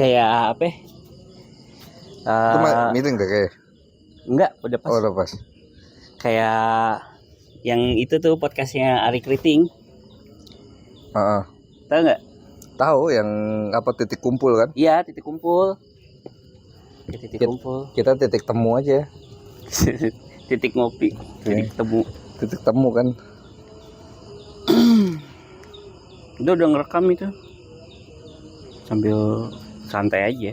kayak apa? Itu meeting deh kayak. Enggak, udah pas. Oh, udah pas. Kayak yang itu tuh podcastnya Ari Kriting. Tahu nggak? Tahu yang apa titik kumpul kan? Iya, titik kumpul. Titik kumpul. Kita titik temu aja. Titik ngopi, titik temu. Titik temu kan. Udah ngerekam itu. Sambil santai aja.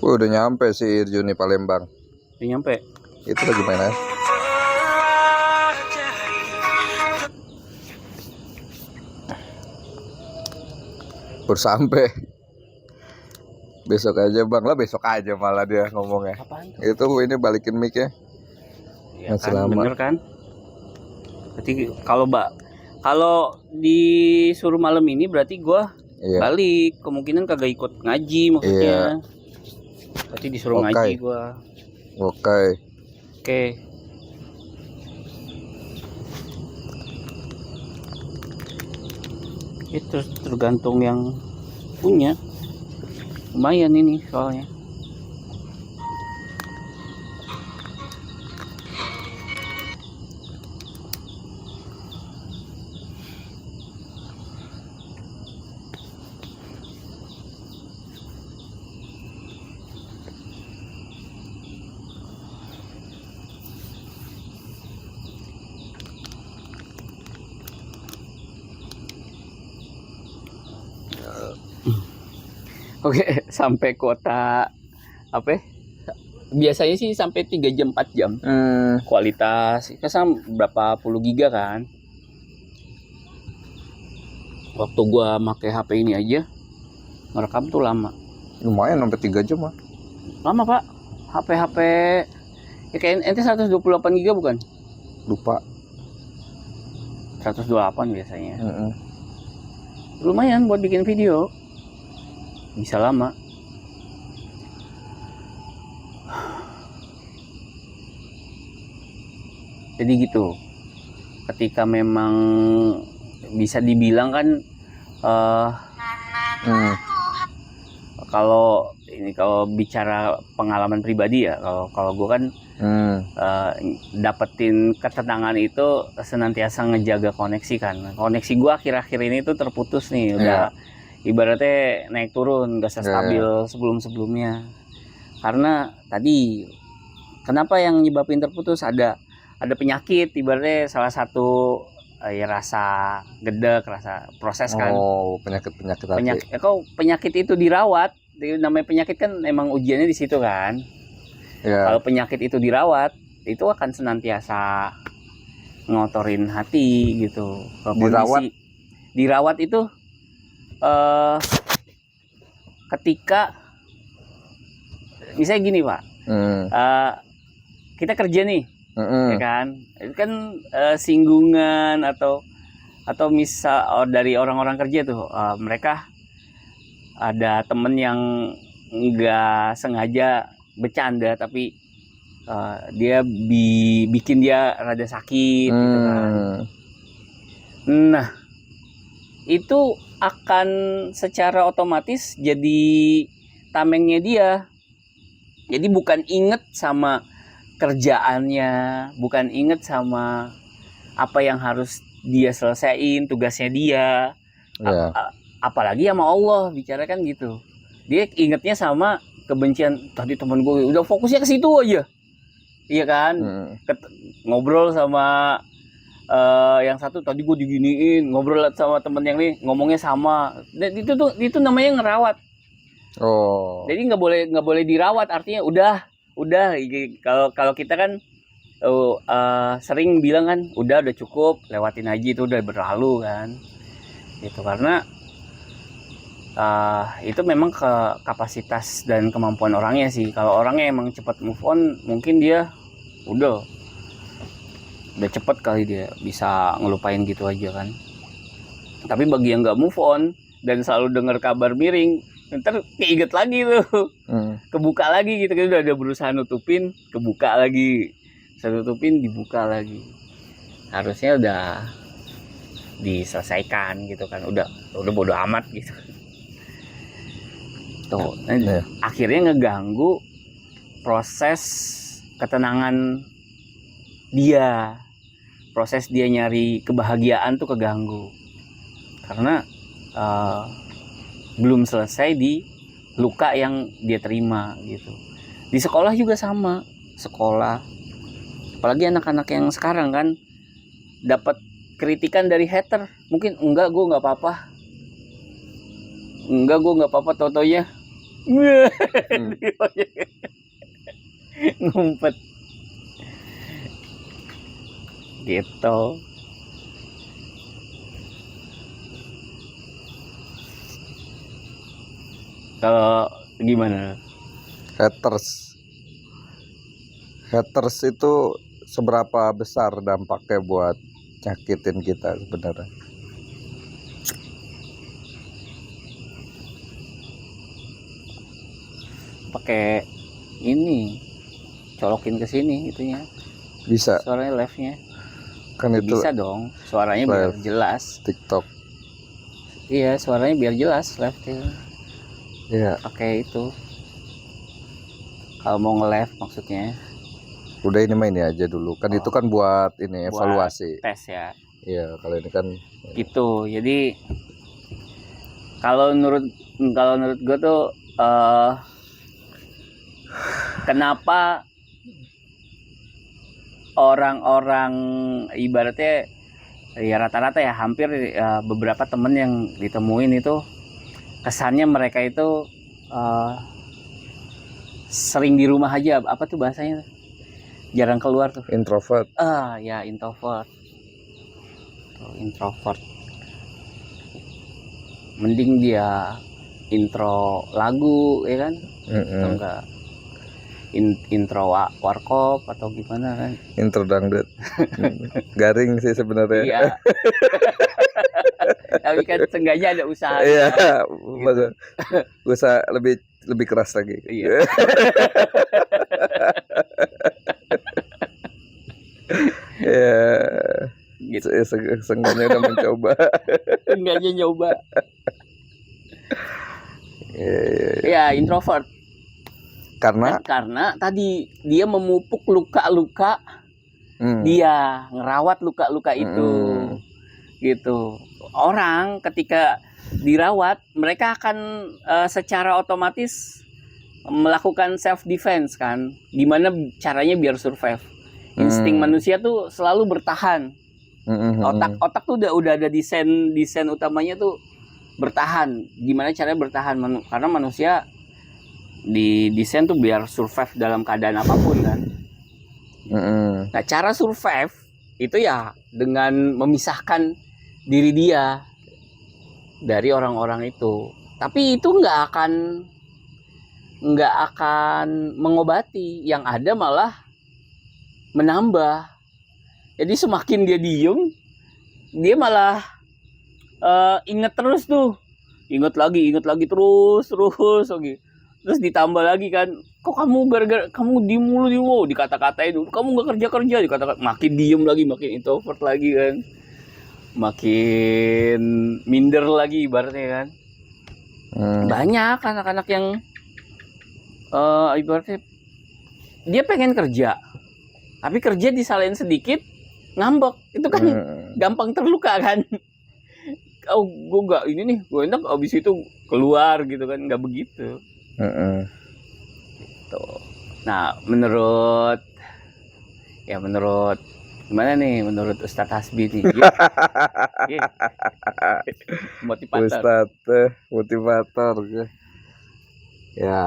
Udah nyampe si Irjuni Palembang. Udah nyampe. Itu lagi main aja. Baru sampai. Besok aja bang lah, besok aja malah dia ngomongnya. Apaan tuh? Itu ini balikin mic-nya. Ya kan, bener kan? Berarti kalau disuruh malam ini berarti gua balik, kemungkinan kagak ikut ngaji maksudnya. Berarti disuruh ngaji gua. Oke. Itu tergantung yang punya. Lumayan ini soalnya. Oke, sampai kuota apa? Biasanya sih sampai 3 jam 4 jam. Kualitas kan berapa puluh giga kan. Waktu gua pakai HP ini aja ngerekam tuh lama. Lumayan sampai 3 jam mah. Lama, Pak. HP ya kayak ente 128 giga bukan? Lupa. 128 biasanya. Lumayan buat bikin video. Bisa lama. Jadi gitu. Ketika memang bisa dibilang kan kalau bicara pengalaman pribadi ya, kalau gue kan dapetin ketenangan itu senantiasa ngejaga koneksi kan. Koneksi gue akhir-akhir ini tuh terputus nih, udah ibaratnya naik turun, gak stabil sebelum-sebelumnya. Karena tadi kenapa yang nyebabin terputus, ada penyakit, ibaratnya salah satu rasa gedek, rasa proses kan. Penyakit itu dirawat. Namanya penyakit kan emang ujiannya di situ kan. Kalau penyakit itu dirawat, itu akan senantiasa ngotorin hati gitu. Dirawat itu ketika misalnya gini Pak, kita kerja nih, ya kan, itu kan singgungan atau misal dari orang-orang kerja tuh, mereka ada temen yang nggak sengaja bercanda tapi dia bikin dia rada sakit gitu kan. Nah itu akan secara otomatis jadi tamengnya dia. Jadi bukan inget sama kerjaannya, bukan inget sama apa yang harus dia selesaiin, tugasnya dia. Apalagi sama Allah bicara kan gitu. Dia ingetnya sama kebencian. Tadi temen gue udah fokusnya ke situ aja. Iya kan? Ngobrol sama yang satu, tadi gue diginiin, ngobrol sama temen yang ini ngomongnya sama. Dan itu namanya ngerawat. Jadi nggak boleh dirawat, artinya udah. Kalau kita kan sering bilang kan udah cukup, lewatin aja, itu udah berlalu kan. Gitu, karena itu memang ke kapasitas dan kemampuan orangnya sih. Kalau orangnya emang cepat move on, mungkin dia udah cepet kali dia bisa ngelupain gitu aja kan. Tapi bagi yang nggak move on dan selalu dengar kabar miring, ntar keinget lagi tuh, kebuka lagi gitu kan. Udah ada berusaha nutupin, kebuka lagi, saya tutupin, dibuka lagi. Harusnya udah diselesaikan gitu kan, udah bodo amat gitu tuh. Iya. Akhirnya ngeganggu proses ketenangan dia, proses dia nyari kebahagiaan tuh keganggu karena belum selesai di luka yang dia terima gitu. Di sekolah juga sama, sekolah apalagi anak-anak yang sekarang kan dapat kritikan dari hater, mungkin enggak gue nggak apa-apa totonya ngumpet gitu. Kalau gimana? Haters itu seberapa besar dampaknya buat nyakitin kita sebenarnya? Pakai ini, colokin ke sini itunya. Bisa Suaranya live-nya. kan itu Bisa dong, suaranya biar jelas. TikTok. Iya, suaranya biar jelas live-nya. Iya. Pakai itu. Kalau mau nge-live maksudnya. Udah ini main aja dulu. Kan itu kan buat ini Buat evaluasi. tes ya. Iya, kalau ini kan Gitu. Jadi kalau menurut gue tuh kenapa orang-orang ibaratnya ya rata-rata ya hampir beberapa temen yang ditemuin itu kesannya mereka itu sering di rumah aja, apa tuh bahasanya, jarang keluar tuh, introvert. Ya introvert tuh, introvert. Mending dia intro lagu ya kan, atau enggak intro warkop atau gimana kan, intro dangdut. Garing sih sebenarnya. iya. Tapi kan seenggaknya ada usaha. Iya, gitu. Usaha lebih keras lagi. Iya. Ya, Gitu. seenggaknya udah mencoba. Seenggaknya nyoba. Ya. Ya introvert. Karena tadi dia memupuk luka-luka, dia ngerawat luka-luka itu, gitu. Orang ketika dirawat, mereka akan secara otomatis melakukan self defense kan. Gimana caranya biar survive? Insting manusia tuh selalu bertahan. Otak tuh udah ada desain utamanya tuh bertahan. Gimana caranya bertahan? Karena manusia di desain tuh biar survive dalam keadaan apapun kan. Nah, cara survive itu ya dengan memisahkan diri dia dari orang-orang itu. Tapi itu nggak akan mengobati, yang ada malah menambah. Jadi semakin dia diem, dia malah inget terus tuh, inget lagi terus lagi. Terus ditambah lagi kan, kok kamu gara-gara kamu diem mulu dikata-katain, kamu nggak kerja dikata-katain, makin diem lagi, makin introvert lagi kan, makin minder lagi ibaratnya kan. Banyak anak-anak yang ibaratnya dia pengen kerja, tapi kerja disalahin sedikit ngambek, itu kan gampang terluka kan. Oh, gue nggak ini nih, gue enak, abis itu keluar gitu kan, nggak begitu. Tuh. Nah, menurut gimana nih, menurut Ustadz Hasbi nih? Motivator. Motivator. Ya.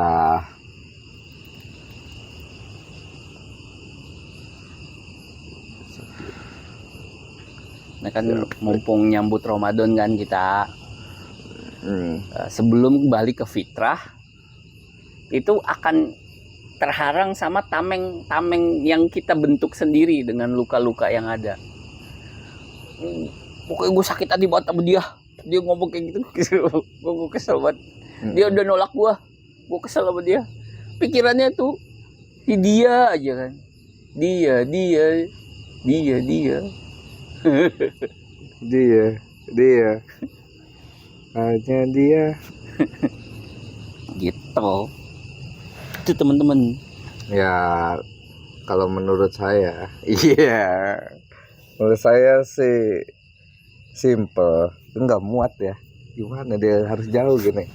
Nah kan mumpung nyambut Ramadan kan kita, sebelum balik ke fitrah itu akan terharang sama tameng yang kita bentuk sendiri dengan luka-luka yang ada. Pokoknya gue sakit hati banget sama dia ngomong kayak gitu. Gue kesel banget. Dia udah nolak gue kesel sama dia. Pikirannya tuh si dia aja kan, dia dia hanya dia. Gitu. Itu teman-teman. Ya, kalau menurut saya, iya, menurut saya sih simple, nggak muat ya. Gimana dia harus jauh gini?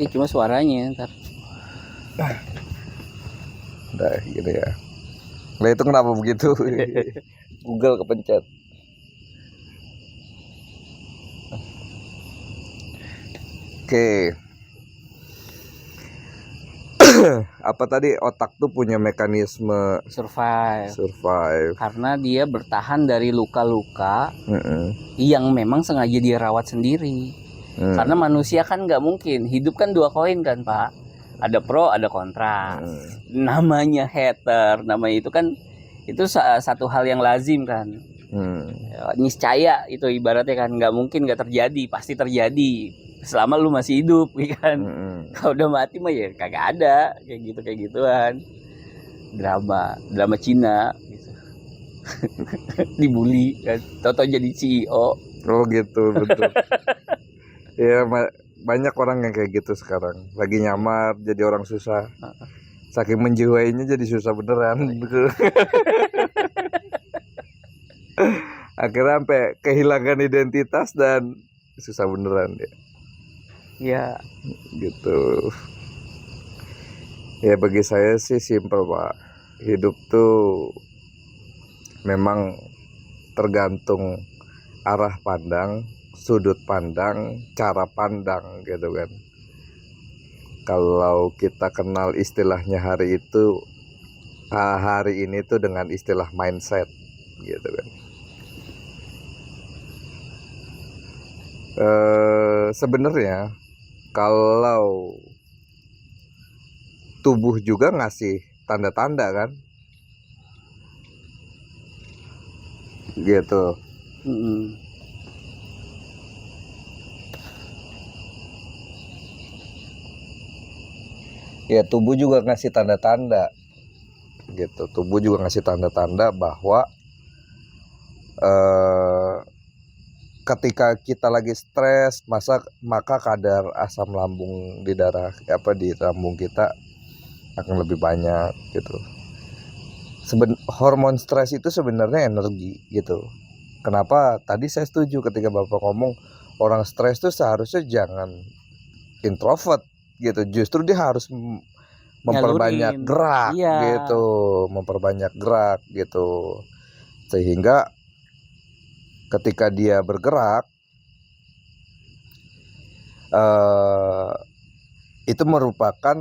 Cuma suaranya ntar. Udah gini ya. Nah itu kenapa begitu? Google kepencet. Oke. Apa tadi otak tuh punya mekanisme Survive. Karena dia bertahan dari luka-luka Mm-mm. yang memang sengaja dia rawat sendiri. Karena manusia kan nggak mungkin, hidup kan dua koin kan Pak, ada pro ada kontra. Namanya hater, namanya itu kan itu satu hal yang lazim kan. Niscaya itu ibaratnya kan, nggak mungkin nggak terjadi, pasti terjadi selama lu masih hidup kan. Kalau udah mati mah ya kagak ada kayak gituan. Drama Cina gitu. Dibully kan, toto jadi CEO. Oh gitu, betul. Ya banyak orang yang kayak gitu sekarang, lagi nyamar jadi orang susah, saking menjiwainya jadi susah beneran. Akhirnya sampai kehilangan identitas dan susah beneran dia. Ya Gitu. Ya bagi saya sih simpel Pak, hidup tuh memang tergantung arah pandang, sudut pandang, cara pandang gitu kan. Kalau kita kenal istilahnya hari ini tuh dengan istilah mindset gitu kan. Sebenarnya kalau tubuh juga ngasih tanda-tanda kan, gitu. Ya tubuh juga ngasih tanda-tanda, gitu. Tubuh juga ngasih tanda-tanda bahwa ketika kita lagi stres, maka kadar asam lambung di lambung kita akan lebih banyak gitu. Hormon stres itu sebenarnya energi gitu. Kenapa tadi saya setuju ketika Bapak ngomong orang stres tuh seharusnya jangan introvert gitu. Justru dia harus memperbanyak gerak gitu, memperbanyak gerak gitu. Sehingga ketika dia bergerak itu merupakan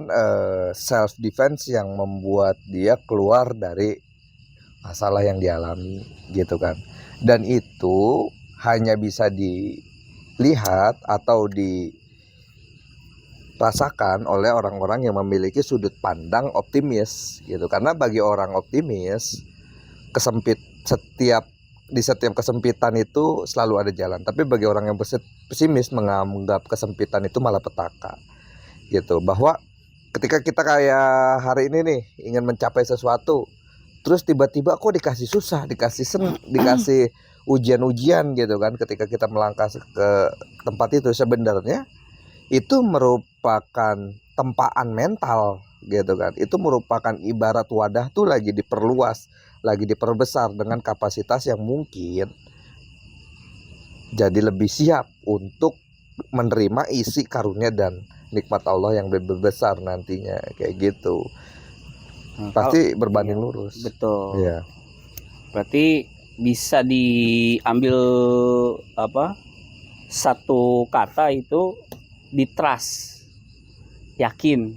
self defense yang membuat dia keluar dari masalah yang dialami gitu kan. Dan itu hanya bisa dilihat atau dirasakan oleh orang-orang yang memiliki sudut pandang optimis gitu. Karena bagi orang optimis, di setiap kesempitan itu selalu ada jalan. Tapi bagi orang yang pesimis menganggap kesempitan itu malah petaka gitu. Bahwa ketika kita kayak hari ini nih ingin mencapai sesuatu, terus tiba-tiba kok dikasih susah, dikasih ujian-ujian gitu kan. Ketika kita melangkah ke tempat itu, sebenarnya itu merupakan tempaan mental gitu kan. Itu merupakan ibarat wadah tuh lagi diperluas, lagi diperbesar dengan kapasitas yang mungkin jadi lebih siap untuk menerima isi karunia dan nikmat Allah yang lebih besar nantinya kayak gitu. Pasti berbanding lurus. Betul. Iya. Berarti bisa diambil satu kata itu ditrust, yakin.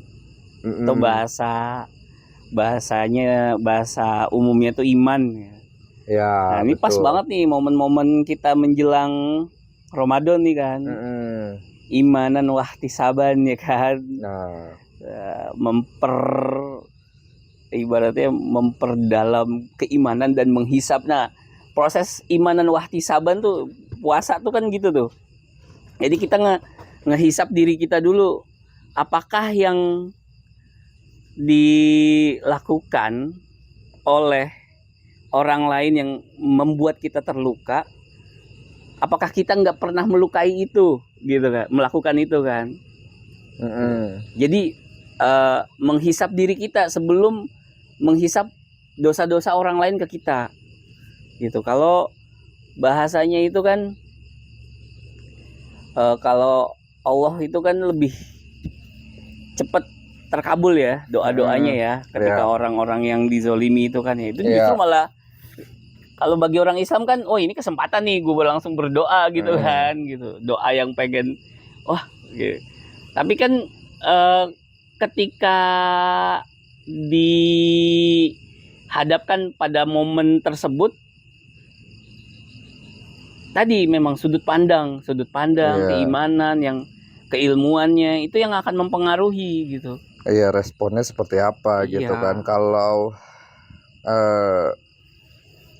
Atau bahasa umumnya tuh iman. Ya. Nah, ini betul. Pas banget nih momen-momen kita menjelang Ramadan nih kan. Imanan wahtisaban ya kan. Ibaratnya memperdalam keimanan dan menghisap. Nah, proses imanan wahtisaban tuh puasa tuh kan gitu tuh. Jadi kita ngehisap diri kita dulu, apakah yang dilakukan oleh orang lain yang membuat kita terluka apakah kita nggak pernah melukai itu gitu kan, melakukan itu kan. Jadi menghisap diri kita sebelum menghisap dosa-dosa orang lain ke kita gitu. Kalau bahasanya itu kan kalau Allah itu kan lebih cepat terkabul ya doa-doanya ya, ketika orang-orang yang dizolimi itu kan ya, itu justru malah kalau bagi orang Islam kan, oh ini kesempatan nih gue langsung berdoa gitu kan, gitu, doa yang pengen wah gitu. Tapi kan ketika dihadapkan pada momen tersebut tadi memang sudut pandang keimanan yang keilmuannya itu yang akan mempengaruhi gitu. Iya, responnya seperti apa gitu kan. Kalau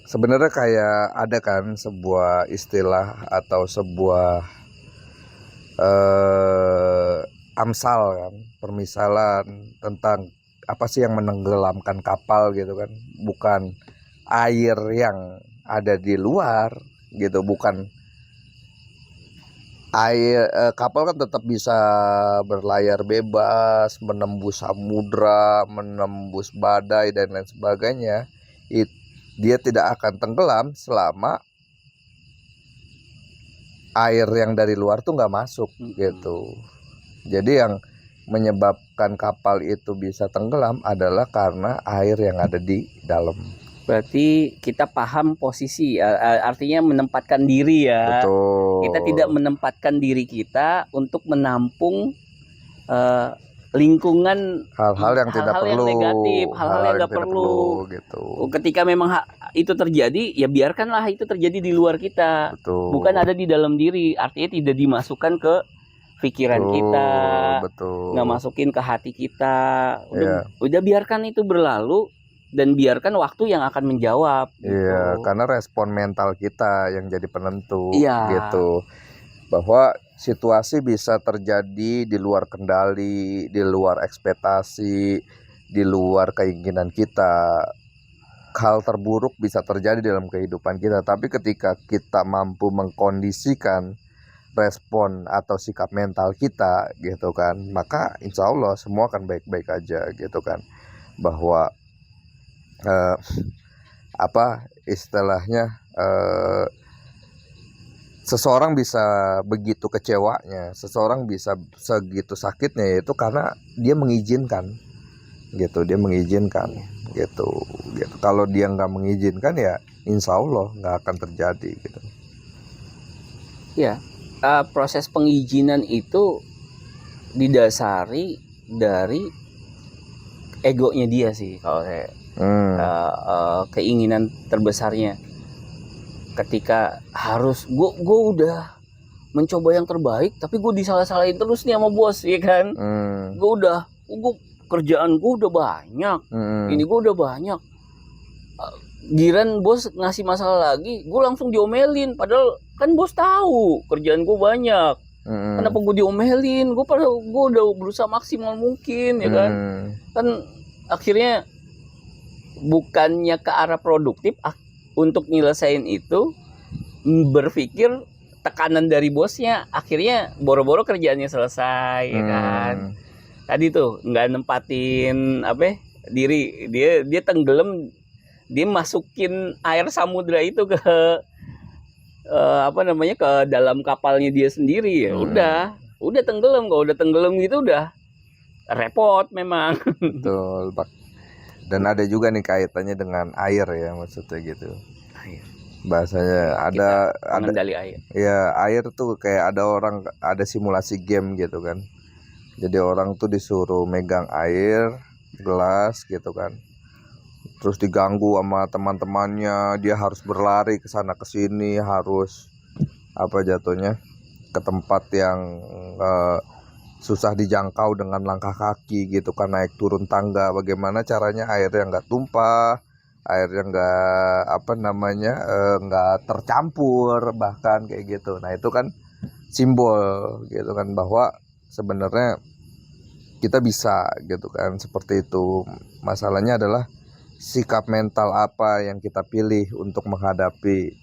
sebenarnya kayak ada kan sebuah istilah atau sebuah amsal kan, permisalan tentang apa sih yang menenggelamkan kapal gitu kan. Bukan air yang ada di luar gitu, bukan air, kapal kan tetap bisa berlayar bebas, menembus samudra, menembus badai dan lain sebagainya. Dia tidak akan tenggelam selama air yang dari luar tuh nggak masuk gitu. Jadi yang menyebabkan kapal itu bisa tenggelam adalah karena air yang ada di dalam. Berarti kita paham posisi, artinya menempatkan diri ya. Betul. Kita tidak menempatkan diri kita untuk menampung lingkungan hal-hal yang tidak perlu, negatif, hal-hal yang nggak perlu gitu. Ketika memang itu terjadi, ya biarkanlah itu terjadi di luar kita. Betul. Bukan ada di dalam diri, artinya tidak dimasukkan ke pikiran kita, nggak masukin ke hati kita. Udah biarkan itu berlalu dan biarkan waktu yang akan menjawab. Iya, karena respon mental kita yang jadi penentu gitu. Bahwa situasi bisa terjadi di luar kendali, di luar ekspektasi, di luar keinginan kita. Hal terburuk bisa terjadi dalam kehidupan kita, tapi ketika kita mampu mengkondisikan respon atau sikap mental kita gitu kan, maka insya Allah semua akan baik-baik aja gitu kan. Bahwa apa istilahnya, seseorang bisa begitu kecewanya, seseorang bisa segitu sakitnya, itu karena dia mengizinkan gitu, gitu. Kalau dia nggak mengizinkan ya insya Allah nggak akan terjadi gitu. Ya, proses pengizinan itu didasari dari egonya dia sih kalau saya. Keinginan terbesarnya ketika harus gue udah mencoba yang terbaik tapi gue disalah-salahin terus nih sama bos ya kan. Gue kerjaan gue udah banyak, ini gue udah banyak, giran bos ngasih masalah lagi gue langsung diomelin, padahal kan bos tahu kerjaan gue banyak. Kenapa gue diomelin? Gue udah berusaha maksimal mungkin ya kan. Kan akhirnya bukannya ke arah produktif untuk nyelesain itu, berpikir tekanan dari bosnya, akhirnya boro-boro kerjaannya selesai ya kan. Tadi tuh nggak nempatin diri, dia tenggelam, dia masukin air samudra itu ke ke dalam kapalnya dia sendiri ya. Udah tenggelam. Kalau udah tenggelam gitu udah repot memang. Betul, Pak. Dan ada juga nih kaitannya dengan air ya, maksudnya gitu. Air. Bahasanya ada pengendali air. Ya, air tuh kayak ada simulasi game gitu kan. Jadi orang tuh disuruh megang air gelas gitu kan. Terus diganggu sama teman-temannya, dia harus berlari ke sana ke sini, harus ke tempat yang susah dijangkau dengan langkah kaki gitu kan, naik turun tangga. Bagaimana caranya airnya nggak tumpah, airnya nggak tercampur bahkan kayak gitu. Nah itu kan simbol gitu kan, bahwa sebenarnya kita bisa gitu kan, seperti itu. Masalahnya adalah sikap mental apa yang kita pilih untuk menghadapi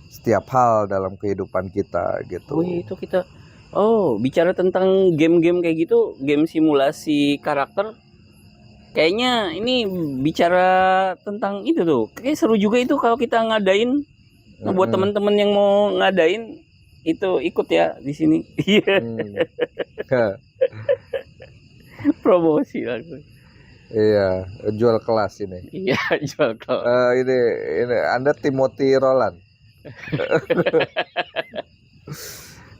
setiap hal dalam kehidupan kita gitu. Oh itu kita, bicara tentang game-game kayak gitu, game simulasi karakter, kayaknya ini bicara tentang itu tuh, kayak seru juga itu kalau kita ngadain, buat teman-teman yang mau ngadain itu ikut ya di sini. Iya. Promosi langsung. Iya, jual kelas ini. Iya, jual kelas. Ini Anda Timothy Roland.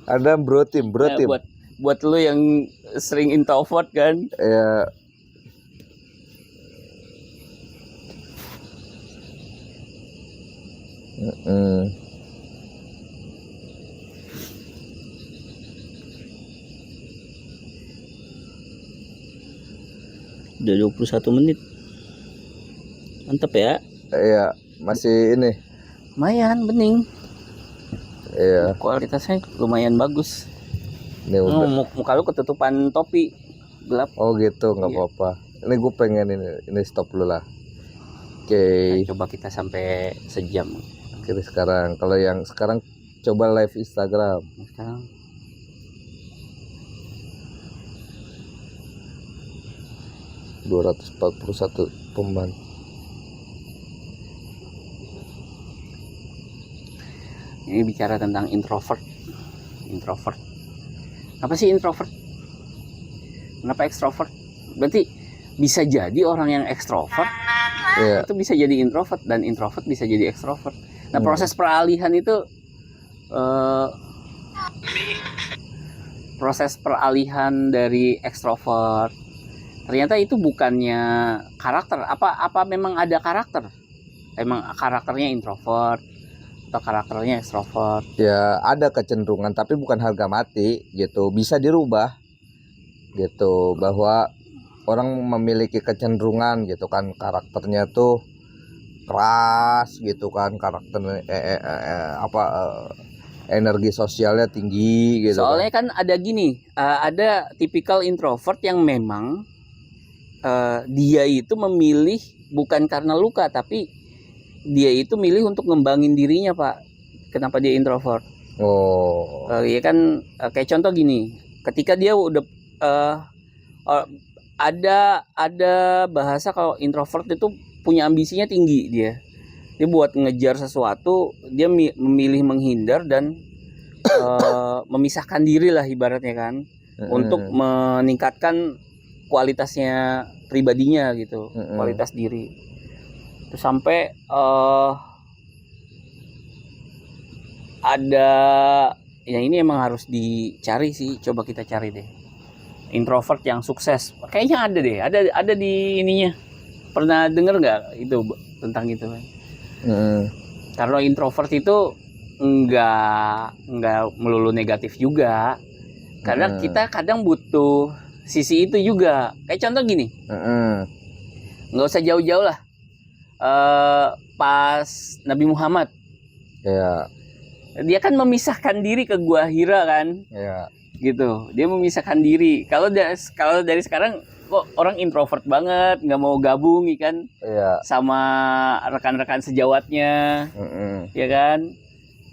Anda bro tim. Nah, buat lu yang sering introvert kan. Ya. Udah 21 menit. Mantap ya. Iya, masih ini. Lumayan bening. Iya. Kualitasnya lumayan bagus. Ini udah. Muka lu ketutupan topi gelap. Oh gitu, nggak Iya. apa-apa. Ini gue pengen ini stop dulu lah. Oke. Nah, coba kita sampai sejam. Oke, sekarang kalau yang sekarang coba live Instagram. Sekarang 241 pembantu. ini bicara tentang introvert. Apa sih introvert? Kenapa ekstrovert? Berarti bisa jadi orang yang ekstrovert itu bisa jadi introvert, dan introvert bisa jadi ekstrovert. Nah, proses peralihan itu proses peralihan dari ekstrovert, ternyata itu bukannya karakter. Apa memang ada karakter? Emang karakternya introvert atau karakternya ekstrovert? Ya ada kecenderungan, tapi bukan harga mati gitu, bisa dirubah gitu, bahwa orang memiliki kecenderungan gitu kan, karakternya tuh keras gitu kan, karakter energi sosialnya tinggi gitu. Soalnya kan ada gini, ada tipikal introvert yang memang dia itu memilih bukan karena luka, tapi dia itu milih untuk ngembangin dirinya, Pak. Kenapa dia introvert? Ya kan, kayak contoh gini, ketika dia udah ada bahasa kalau introvert itu punya ambisinya tinggi. Dia buat ngejar sesuatu, dia memilih menghindar dan memisahkan diri lah ibaratnya kan, untuk meningkatkan kualitasnya pribadinya gitu, kualitas diri. Terus sampai ada, ya ini emang harus dicari sih, coba kita cari deh introvert yang sukses. Kayaknya ada deh, ada di ininya. Pernah denger nggak itu tentang itu kan? Karena introvert itu nggak melulu negatif juga, karena kita kadang butuh sisi itu juga. Kayak contoh gini, nggak usah jauh-jauh lah, pas Nabi Muhammad, dia kan memisahkan diri ke Gua Hira kan, gitu. Dia memisahkan diri. Kalau dari sekarang kok orang introvert banget, nggak mau gabung kan, sama rekan-rekan sejawatnya, ya kan?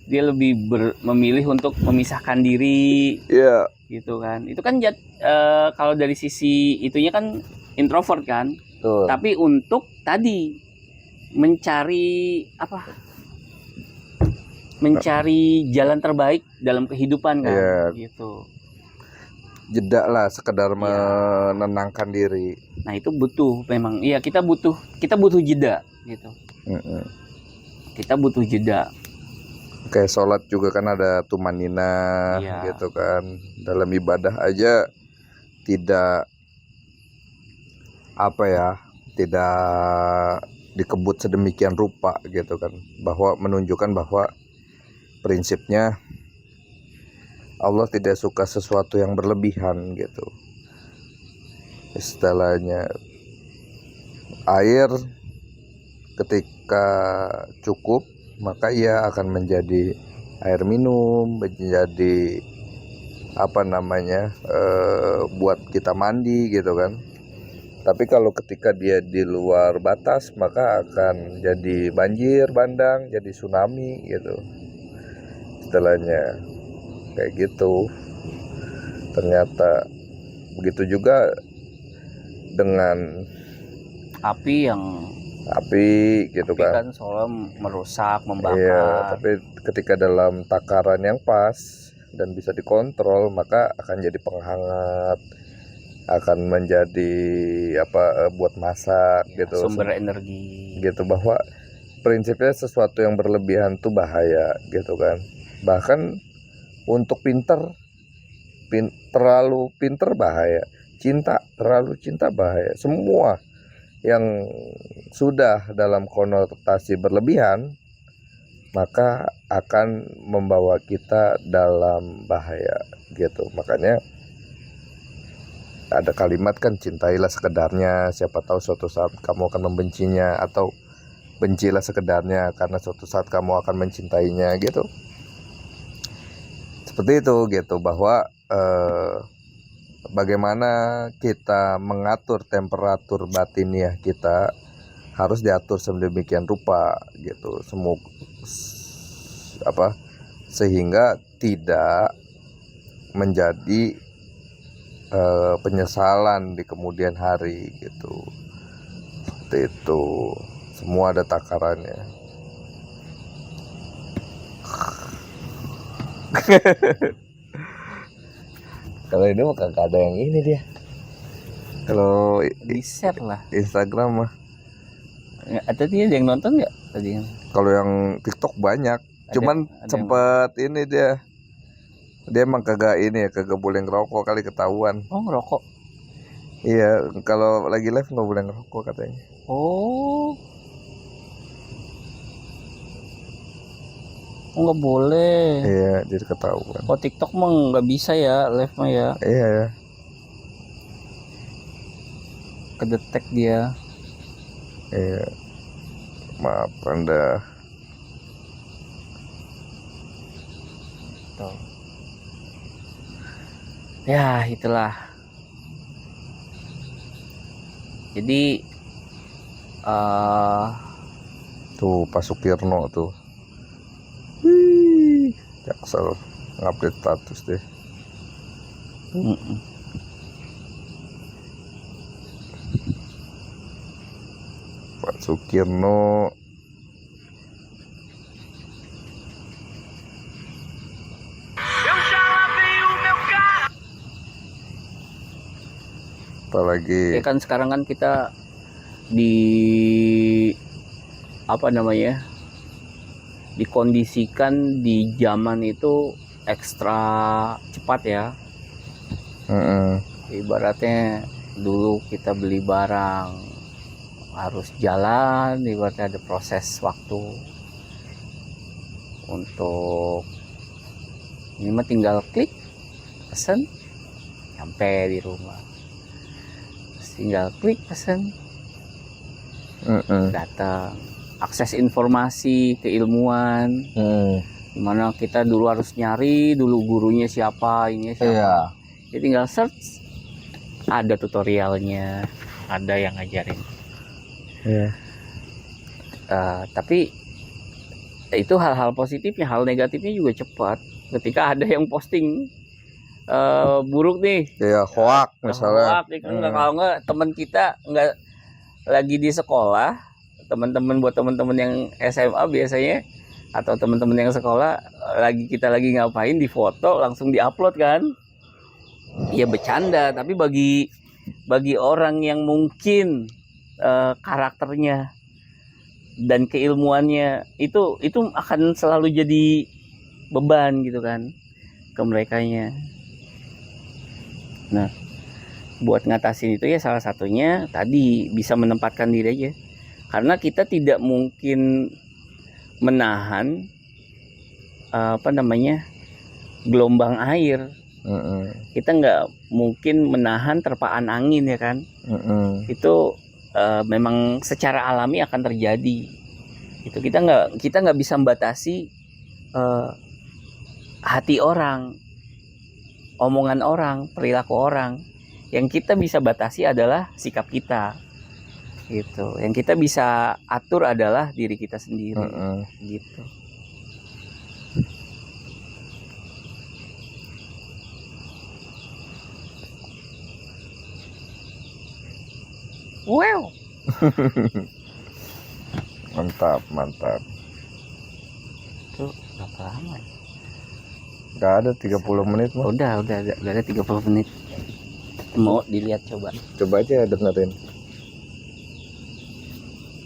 Dia lebih memilih untuk memisahkan diri, gitu kan. Itu kan kalau dari sisi itunya kan introvert kan. Tapi untuk tadi mencari jalan terbaik dalam kehidupan kan, gitu. Jeda lah, sekedar menenangkan diri. Nah itu butuh memang, iya kita butuh jeda gitu. Kita butuh jeda. Kayak sholat juga kan ada tumanina, gitu kan. Dalam ibadah aja tidak tidak dikebut sedemikian rupa gitu kan, bahwa menunjukkan bahwa prinsipnya Allah tidak suka sesuatu yang berlebihan gitu. Istilahnya air ketika cukup maka ia akan menjadi air minum, menjadi buat kita mandi gitu kan. Tapi kalau ketika dia di luar batas maka akan jadi banjir bandang, jadi tsunami gitu. istilahnya kayak gitu. Ternyata begitu juga dengan Api gitu api kan. kan soalnya merusak, Iya, membakar. tapi ketika dalam takaran yang pas dan bisa dikontrol, maka akan jadi penghangat, akan menjadi buat masak Ya, gitu. sumber energi. Gitu, bahwa prinsipnya sesuatu yang berlebihan tuh bahaya gitu kan. Bahkan untuk terlalu pinter bahaya, terlalu cinta bahaya. Semua yang sudah dalam konotasi berlebihan maka akan membawa kita dalam bahaya gitu. Makanya ada kalimat kan, cintailah sekedarnya, siapa tahu suatu saat kamu akan membencinya, atau bencilah sekedarnya karena suatu saat kamu akan mencintainya gitu. Seperti itu gitu, bahwa bagaimana kita mengatur temperatur batiniah kita harus diatur sedemikian rupa gitu, sehingga tidak menjadi penyesalan di kemudian hari gitu. Seperti itu, semua ada takarannya. Kalau ini mah kagak ada yang ini dia. Kalau Di share lah. Instagram mah. Tadi ada yang nonton nggak tadi? Kalau yang TikTok banyak. Cuman sempet ini dia emang kagak boleh ngerokok kali, ketahuan. Oh, ngerokok. Iya, kalau lagi live nggak boleh ngerokok katanya. Oh, nggak boleh. Iya, jadi ketahuan. Oh, TikTok mah nggak bisa ya, live mah ya. Iya ya. Kedetek dia. Iya. Maaf Anda. Tuh. Ya, itulah. Jadi Tuh Pak Sukirno tuh. Jaksel ngupdate status deh. Pak Sukirno apalagi ya kan sekarang kan kita di dikondisikan di zaman itu ekstra cepat ya. Ibaratnya dulu kita beli barang harus jalan, ibaratnya ada proses waktu untuk ini mah tinggal klik pesen sampai di rumah, tinggal klik pesen datang. Akses informasi, keilmuan, dimana kita dulu harus nyari dulu gurunya siapa, ini siapa. Iya. Ya tinggal search, ada tutorialnya, ada yang ngajarin. Iya. Tapi itu hal-hal positifnya, hal negatifnya juga cepat. Ketika ada yang posting buruk nih, Kayak hoak misalnya. Hoak, kalau nggak teman kita nggak lagi di sekolah, buat teman-teman yang SMA biasanya atau teman-teman yang sekolah kita lagi ngapain, di foto langsung diupload kan. Ya bercanda, tapi bagi orang yang mungkin karakternya dan keilmuannya itu akan selalu jadi beban gitu kan ke merekanya. Nah, buat ngatasin itu ya salah satunya tadi bisa menempatkan diri aja, karena kita tidak mungkin menahan gelombang air. Kita nggak mungkin menahan terpaan angin ya kan. Itu memang secara alami akan terjadi. Itu kita nggak bisa membatasi hati orang, omongan orang, perilaku orang. Yang kita bisa batasi adalah sikap kita, gitu. Yang kita bisa atur adalah diri kita sendiri, gitu. Wow. Mantap, mantap. Tuh berapa lama? Gak ada 30 menit mah. Udah ada 30 menit. Mau dilihat coba. Coba aja dengerin.